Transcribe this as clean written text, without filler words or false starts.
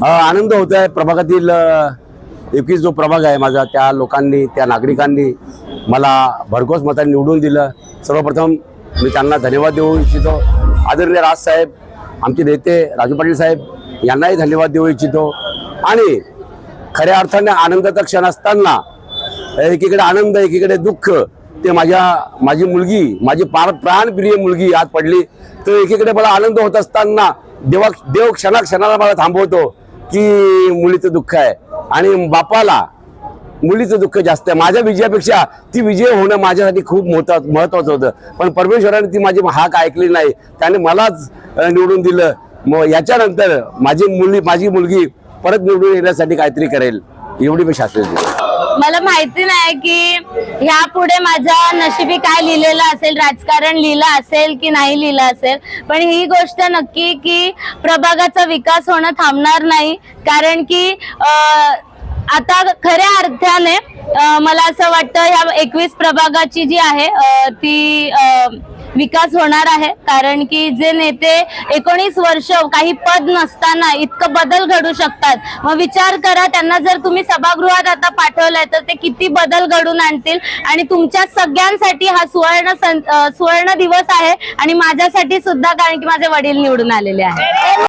आनंद होत आहे। प्रभागातील 21 जो प्रभाग आहे माझा, त्या लोकांनी, त्या नागरिकांनी मला भरघोस मतांनी निवडून दिलं। सर्वप्रथम मी त्यांना धन्यवाद देऊ इच्छितो। आदरणीय राज साहेब, आमचे नेते राजू पाटील साहेब यांनाही धन्यवाद देऊ इच्छितो। आणि खऱ्या अर्थाने आनंदाचा क्षण असताना एकीकडे आनंद, एकीकडे दुःख, ते माझी मुलगी, माझी प्राणप्रिय मुलगी आज पडली। तर एकीकडे मला आनंद होत असताना देव क्षणाक्षणाला मला थांबवतो की मुलीचं दुःख आहे आणि बापाला मुलीचं दुःख जास्त आहे। माझ्या विजयापेक्षा ती विजय होणं माझ्यासाठी खूप महत्त्वाचं होतं, पण परमेश्वराने ती माझी हाक ऐकली नाही, त्याने मलाच निवडून दिलं। मग याच्यानंतर माझी मुलगी परत निवडून येण्यासाठी काहीतरी करेल, एवढी मी शाश्वत देतो। मला माहिती नाही की यापुढे माझ्या नशिबी काय लिहिलेलं असेल, राजकारण लिहिलं असेल की नाही लिहिलं असेल, पण ही गोष्ट नक्की की प्रभागाचा विकास होणं थांबणार नाही। कारण की आता खऱ्या अर्थाने मला असं वाटतं ह्या 21 प्रभागाची जी आहे ती विकास होणार आहे। कारण की जे नेते 19 वर्ष काही पद नसताना इतकं बदल घडू शकतात, मग विचार करा त्यांना जर तुम्ही सभागृहात आता पाठवलंय तर ते किती बदल घडून आणतील। आणि तुमच्या सगळ्यांसाठी हा सुवर्ण दिवस आहे आणि माझ्यासाठी सुद्धा, कारण की माझे वडील निवडून आलेले आहेत।